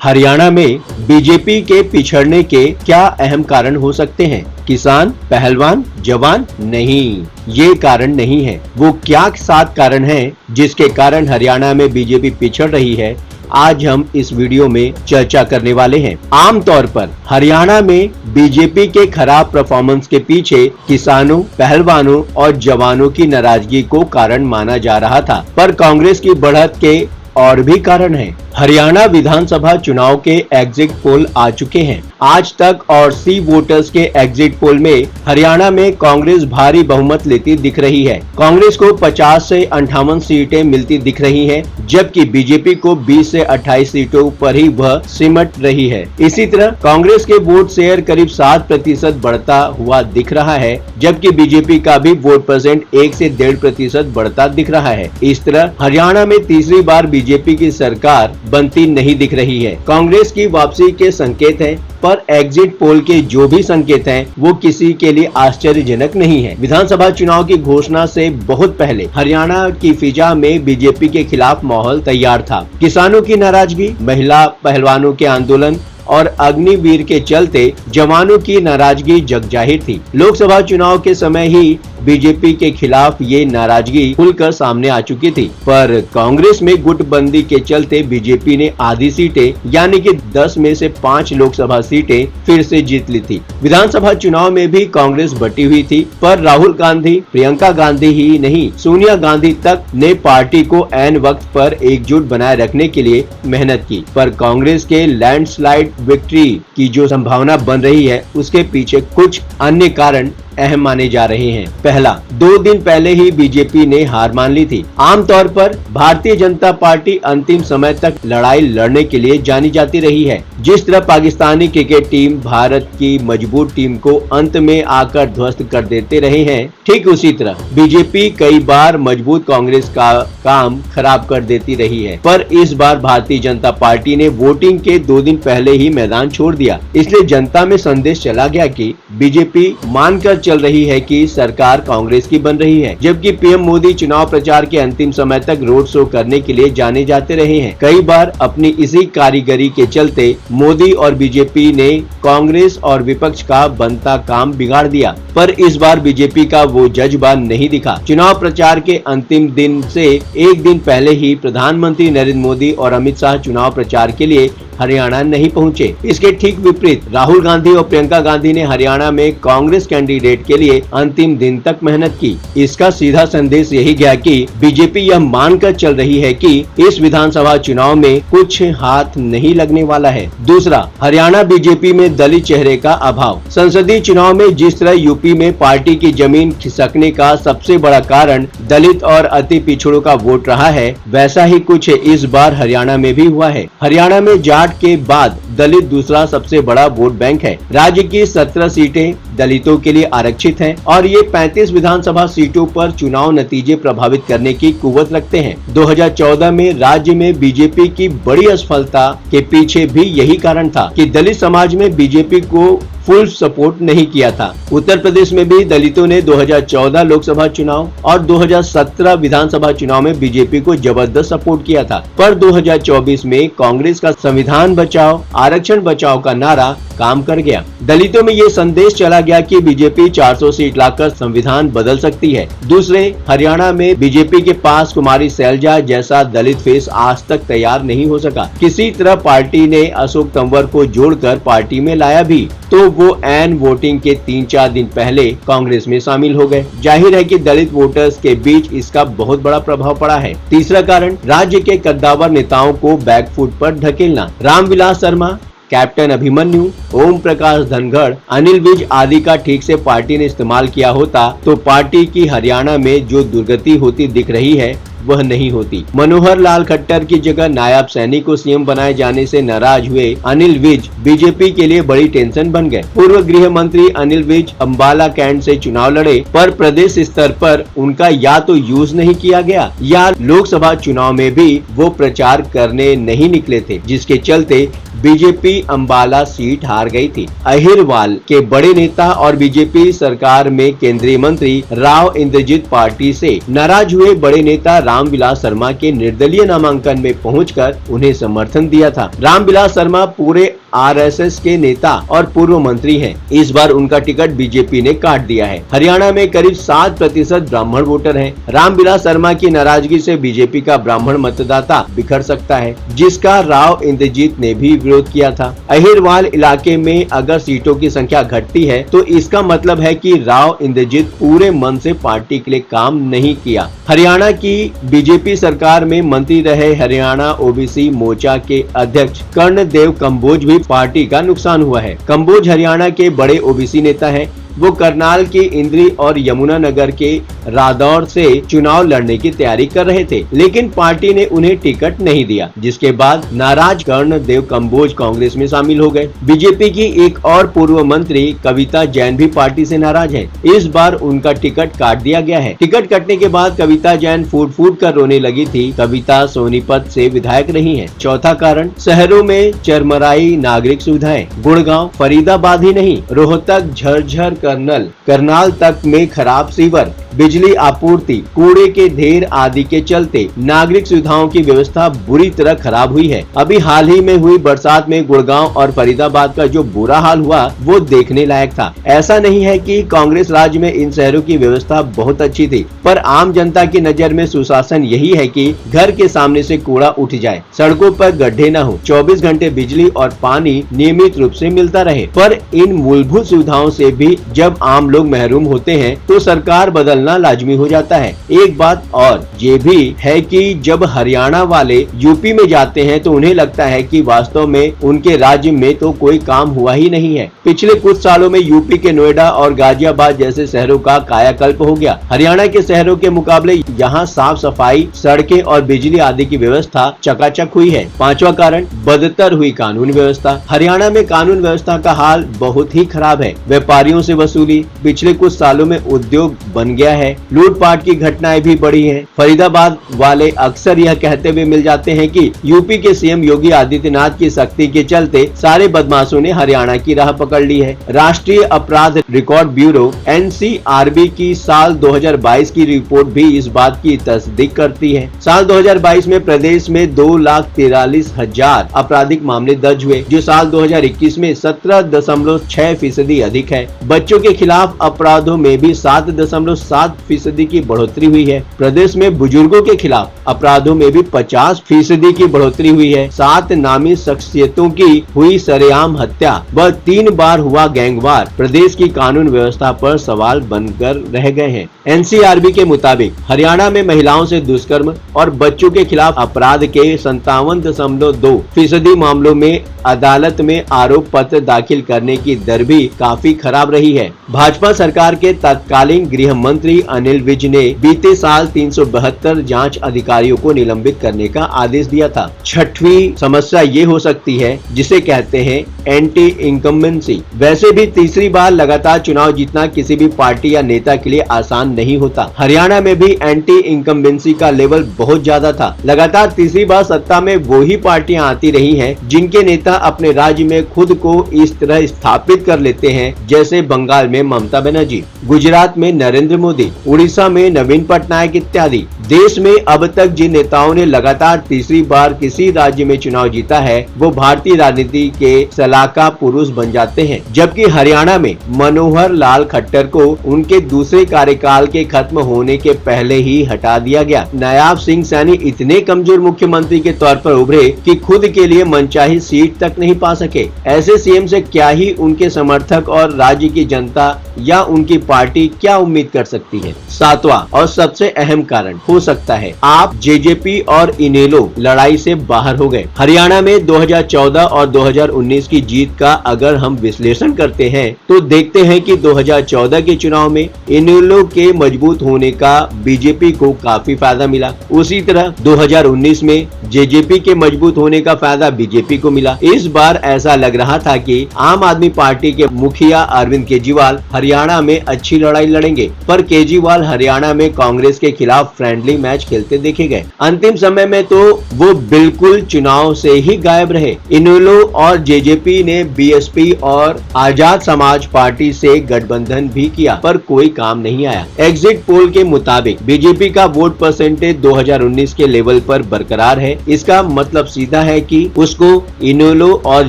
हरियाणा में बीजेपी के पिछड़ने के क्या अहम कारण हो सकते हैं? किसान, पहलवान, जवान? नहीं, ये कारण नहीं है। वो क्या 7 कारण हैं जिसके कारण हरियाणा में बीजेपी पिछड़ रही है, आज हम इस वीडियो में चर्चा करने वाले हैं। आमतौर पर हरियाणा में बीजेपी के खराब परफॉर्मेंस के पीछे किसानों, पहलवानों और जवानों की नाराजगी को कारण माना जा रहा था, पर कांग्रेस की बढ़त के और भी कारण हैं। हरियाणा विधानसभा चुनाव के एग्जिट पोल आ चुके हैं। आज तक और सी वोटर्स के एग्जिट पोल में हरियाणा में कांग्रेस भारी बहुमत लेती दिख रही है। कांग्रेस को 50 से 58 सीटें मिलती दिख रही हैं, जबकि बीजेपी को 20 से 28 सीटों पर ही वह सिमट रही है। इसी तरह कांग्रेस के वोट शेयर करीब 7% बढ़ता हुआ दिख रहा है, जबकि बीजेपी का भी वोट परसेंट 1 से 1.5% बढ़ता दिख रहा है। इस तरह हरियाणा में तीसरी बार बीजेपी की सरकार बनती नहीं दिख रही है। कांग्रेस की वापसी के संकेत हैं, पर एग्जिट पोल के जो भी संकेत हैं वो किसी के लिए आश्चर्यजनक नहीं है। विधानसभा चुनाव की घोषणा से बहुत पहले हरियाणा की फिजा में बीजेपी के खिलाफ माहौल तैयार था। किसानों की नाराजगी, महिला पहलवानों के आंदोलन और अग्निवीर के चलते जवानों की नाराजगी जगजाहिर थी। लोकसभा चुनाव के समय ही बीजेपी के खिलाफ ये नाराजगी खुलकर सामने आ चुकी थी, पर कांग्रेस में गुटबंदी के चलते बीजेपी ने आधी सीटें यानी कि 10 में से 5 लोकसभा सीटें फिर से जीत ली थी। विधानसभा चुनाव में भी कांग्रेस बटी हुई थी, पर राहुल गांधी, प्रियंका गांधी ही नहीं, सोनिया गांधी तक ने पार्टी को ऐन वक्त पर एकजुट बनाए रखने के लिए मेहनत की। पर कांग्रेस के लैंडस्लाइड विक्ट्री की जो संभावना बन रही है, उसके पीछे कुछ अन्य कारण अहम माने जा रहे हैं। पहला, 2 दिन पहले ही बीजेपी ने हार मान ली थी। आमतौर पर भारतीय जनता पार्टी अंतिम समय तक लड़ाई लड़ने के लिए जानी जाती रही है। जिस तरह पाकिस्तानी क्रिकेट टीम भारत की मजबूत टीम को अंत में आकर ध्वस्त कर देते रहे हैं, ठीक उसी तरह बीजेपी कई बार मजबूत कांग्रेस का काम खराब कर देती रही है। पर इस बार भारतीय जनता पार्टी ने वोटिंग के 2 दिन पहले ही मैदान छोड़ दिया, इसलिए जनता में संदेश चला गया कि बीजेपी मानकर चल रही है कि सरकार कांग्रेस की बन रही है। जबकि पीएम मोदी चुनाव प्रचार के अंतिम समय तक रोड शो करने के लिए जाने जाते रहे हैं। कई बार अपनी इसी कारीगरी के चलते मोदी और बीजेपी ने कांग्रेस और विपक्ष का बनता काम बिगाड़ दिया, पर इस बार बीजेपी का वो जज्बा नहीं दिखा। चुनाव प्रचार के अंतिम दिन से 1 दिन पहले ही प्रधानमंत्री नरेंद्र मोदी और अमित शाह चुनाव प्रचार के लिए हरियाणा नहीं पहुंचे। इसके ठीक विपरीत राहुल गांधी और प्रियंका गांधी ने हरियाणा में कांग्रेस कैंडिडेट के लिए अंतिम दिन तक मेहनत की। इसका सीधा संदेश यही गया कि बीजेपी यह मानकर चल रही है कि इस विधानसभा चुनाव में कुछ हाथ नहीं लगने वाला है। दूसरा, हरियाणा बीजेपी में दलित चेहरे का अभाव। संसदीय चुनाव में जिस तरह यूपी में पार्टी की जमीन खिसकने का सबसे बड़ा कारण दलित और अति पिछड़ों का वोट रहा है, वैसा ही कुछ इस बार हरियाणा में भी हुआ है। हरियाणा में जाट के बाद दलित दूसरा सबसे बड़ा वोट बैंक है। राज्य की 17 सीटें दलितों के लिए आरक्षित हैं और ये 35 विधानसभा सीटों पर चुनाव नतीजे प्रभावित करने की कुव्वत रखते हैं। 2014 में राज्य में बीजेपी की बड़ी असफलता के पीछे भी यही कारण था कि दलित समाज में बीजेपी को फुल सपोर्ट नहीं किया था। उत्तर प्रदेश में भी दलितों ने 2014 लोकसभा चुनाव और 2017 विधानसभा चुनाव में बीजेपी को जबरदस्त सपोर्ट किया था, पर 2024 में कांग्रेस का संविधान बचाओ, आरक्षण बचाओ का नारा काम कर गया। दलितों में ये संदेश चला गया कि बीजेपी 400 सीट लाकर संविधान बदल सकती है। दूसरे, हरियाणा में बीजेपी के पास कुमारी शैलजा जैसा दलित फेस आज तक तैयार नहीं हो सका। किसी तरह पार्टी ने अशोक तंवर को जोड़कर पार्टी में लाया भी, तो वो ऐन वोटिंग के 3-4 दिन पहले कांग्रेस में शामिल हो गए। जाहिर है कि दलित वोटर्स के बीच इसका बहुत बड़ा प्रभाव पड़ा है। तीसरा कारण, राज्य के कद्दावर नेताओं को बैकफुट पर ढकेलना। रामविलास शर्मा, कैप्टन अभिमन्यु, ओम प्रकाश धनखड़, अनिल विज आदि का ठीक से पार्टी ने इस्तेमाल किया होता तो पार्टी की हरियाणा में जो दुर्गति होती दिख रही है वह नहीं होती। मनोहर लाल खट्टर की जगह नायब सैनी को सीएम बनाए जाने से नाराज हुए अनिल विज बीजेपी के लिए बड़ी टेंशन बन गए। पूर्व गृह मंत्री अनिल विज अंबाला कैंट से चुनाव लड़े, पर प्रदेश स्तर पर उनका या तो यूज नहीं किया गया या लोकसभा चुनाव में भी वो प्रचार करने नहीं निकले थे, जिसके चलते बीजेपी अंबाला सीट हार गई थी। अहिरवाल के बड़े नेता और बीजेपी सरकार में केंद्रीय मंत्री राव इंद्रजीत पार्टी से नाराज हुए बड़े नेता रामविलास शर्मा के निर्दलीय नामांकन में पहुंचकर उन्हें समर्थन दिया था। रामविलास शर्मा पूरे आरएसएस के नेता और पूर्व मंत्री हैं। इस बार उनका टिकट बीजेपी ने काट दिया है। हरियाणा में करीब 7% ब्राह्मण वोटर हैं। रामविलास शर्मा की नाराजगी से बीजेपी का ब्राह्मण मतदाता बिखर सकता है, जिसका राव इंद्रजीत ने भी विरोध किया था। अहिरवाल इलाके में अगर सीटों की संख्या घटती है तो इसका मतलब है कि राव इंद्रजीत पूरे मन से पार्टी के लिए काम नहीं किया। हरियाणा की बीजेपी सरकार में मंत्री रहे हरियाणा ओबीसी मोर्चा के अध्यक्ष कर्णदेव कंबोज भी पार्टी का नुकसान हुआ है। कंबोज हरियाणा के बड़े ओबीसी नेता हैं। वो करनाल के इंद्री और यमुनानगर के रादौर से चुनाव लड़ने की तैयारी कर रहे थे, लेकिन पार्टी ने उन्हें टिकट नहीं दिया, जिसके बाद नाराज कर्णदेव कंबोज कांग्रेस में शामिल हो गए। बीजेपी की एक और पूर्व मंत्री कविता जैन भी पार्टी से नाराज है। इस बार उनका टिकट काट दिया गया है। टिकट कटने के बाद कविता जैन फूट फूट कर रोने लगी थी। कविता सोनीपत से विधायक रही है। चौथा कारण, शहरों में चरमराई नागरिक सुविधाएं। गुड़गांव फरीदाबाद ही नहीं, रोहतक झज्जर करनाल तक में खराब सीवर, बिजली आपूर्ति, कूड़े के ढेर आदि के चलते नागरिक सुविधाओं की व्यवस्था बुरी तरह खराब हुई है। अभी हाल ही में हुई बरसात में गुड़गांव और फरीदाबाद का जो बुरा हाल हुआ वो देखने लायक था। ऐसा नहीं है कि कांग्रेस राज में इन शहरों की व्यवस्था बहुत अच्छी थी, पर आम जनता की नजर में सुशासन यही है कि घर के सामने से कूड़ा उठ जाए, सड़कों पर गड्ढे न हो, 24 घंटे बिजली और पानी नियमित रूप से मिलता रहे। पर इन मूलभूत सुविधाओं से भी जब आम लोग महरूम होते हैं तो सरकार बदलना लाजमी हो जाता है। एक बात और ये भी है कि जब हरियाणा वाले यूपी में जाते हैं तो उन्हें लगता है कि वास्तव में उनके राज्य में तो कोई काम हुआ ही नहीं है। पिछले कुछ सालों में यूपी के नोएडा और गाजियाबाद जैसे शहरों का कायाकल्प हो गया। हरियाणा के शहरों के मुकाबले यहाँ साफ सफाई, सड़कें और बिजली आदि की व्यवस्था चकाचक हुई है। पांचवा कारण, बदतर हुई कानून व्यवस्था। हरियाणा में कानून व्यवस्था का हाल बहुत ही खराब है। व्यापारियों से वसूली, पिछले कुछ सालों में उद्योग बन गया है। लूटपाट की घटनाएं भी बढ़ी हैं। फरीदाबाद वाले अक्सर यह कहते हुए मिल जाते हैं कि यूपी के सीएम योगी आदित्यनाथ की सख्ती के चलते सारे बदमाशों ने हरियाणा की राह पकड़ ली है। राष्ट्रीय अपराध रिकॉर्ड ब्यूरो एनसीआरबी की साल 2022 की रिपोर्ट भी इस बात की तस्दीक करती है। साल 2022 में प्रदेश में 2,43,000 आपराधिक मामले दर्ज हुए, जो साल 2021 में 17.6% अधिक है। बच्चों के खिलाफ अपराधों में भी 7.7% की बढ़ोतरी हुई है। प्रदेश में बुजुर्गों के खिलाफ अपराधों में भी 50% की बढ़ोतरी हुई है। 7 नामी शख्सियतों की हुई सरेआम हत्या व 3 बार हुआ गैंगवार प्रदेश की कानून व्यवस्था पर सवाल बनकर रह गए हैं। एनसीआरबी के मुताबिक हरियाणा में महिलाओं से दुष्कर्म और बच्चों के खिलाफ अपराध के 57.2% मामलों में अदालत में आरोप पत्र दाखिल करने की दर भी काफी खराब रही है। भाजपा सरकार के तत्कालीन गृह मंत्री अनिल विज ने बीते साल 372 जांच अधिकारियों को निलंबित करने का आदेश दिया था। छठवीं समस्या ये हो सकती है जिसे कहते हैं एंटी इनकम्बेंसी। वैसे भी तीसरी बार लगातार चुनाव जीतना किसी भी पार्टी या नेता के लिए आसान नहीं होता। हरियाणा में भी एंटी इनकम्बेंसी का लेवल बहुत ज्यादा था। लगातार तीसरी बार सत्ता में वो ही पार्टियां आती रही हैं जिनके नेता अपने राज्य में खुद को इस तरह स्थापित कर लेते हैं, जैसे बंगाल में ममता बनर्जी, गुजरात में नरेंद्र मोदी, उड़ीसा में नवीन पटनायक इत्यादि। देश में अब तक जिन नेताओं ने लगातार तीसरी बार किसी राज्य में चुनाव जीता है वो भारतीय राजनीति के सलाहकार पुरुष बन जाते हैं, जबकि हरियाणा में मनोहर लाल खट्टर को उनके दूसरे कार्यकाल के खत्म होने के पहले ही हटा दिया गया। नायाब सिंह सैनी इतने कमजोर मुख्यमंत्री के तौर पर उभरे कि खुद के लिए मनचाही सीट तक नहीं पा सके। ऐसे सीएम से क्या ही उनके समर्थक और राज्य की जनता या उनकी पार्टी क्या उम्मीद कर सकती है। सातवां और सबसे अहम कारण हो सकता है आप जेजेपी और इनेलो लड़ाई से बाहर हो गए। हरियाणा में 2014 और 2019 की जीत का अगर हम विश्लेषण करते हैं तो देखते हैं कि 2014 के चुनाव में इनेलो के मजबूत होने का बीजेपी को काफी फायदा मिला। उसी तरह 2019 में जेजेपी के मजबूत होने का फायदा बीजेपी को मिला। इस बार ऐसा लग रहा था कि आम आदमी पार्टी के मुखिया अरविंद केजरीवाल केजरीवाल हरियाणा में अच्छी लड़ाई लड़ेंगे, पर केजरीवाल हरियाणा में कांग्रेस के खिलाफ फ्रेंडली मैच खेलते देखे गए। अंतिम समय में तो वो बिल्कुल चुनाव से ही गायब रहे। इनेलो और जेजेपी ने बीएसपी और आजाद समाज पार्टी से गठबंधन भी किया, पर कोई काम नहीं आया। एग्जिट पोल के मुताबिक बीजेपी का वोट परसेंटेज 2019 के लेवल पर बरकरार है। इसका मतलब सीधा है कि उसको इनेलो और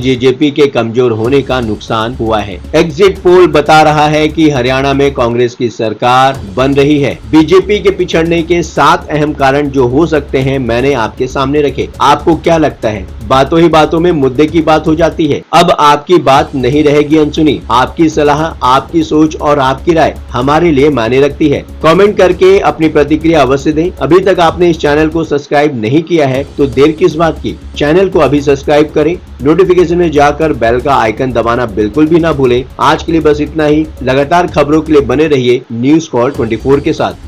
जेजेपी के कमजोर होने का नुकसान हुआ है। एग्जिट पोल बता रहा है कि हरियाणा में कांग्रेस की सरकार बन रही है। बीजेपी के पिछड़ने के 7 अहम कारण जो हो सकते हैं मैंने आपके सामने रखे। आपको क्या लगता है? बातों ही बातों में मुद्दे की बात हो जाती है। अब आपकी बात नहीं रहेगी अनसुनी। आपकी सलाह, आपकी सोच और आपकी राय हमारे लिए मायने रखती है। कमेंट करके अपनी प्रतिक्रिया अवश्य दें। अभी तक आपने इस चैनल को सब्सक्राइब नहीं किया है तो देर किस बात की, चैनल को अभी सब्सक्राइब करें। नोटिफिकेशन में जाकर बेल का आइकन दबाना बिल्कुल भी ना भूलें। आज के लिए बस इतना ही। लगातार खबरों के लिए बने रहिए न्यूज़ कॉल 24 के साथ।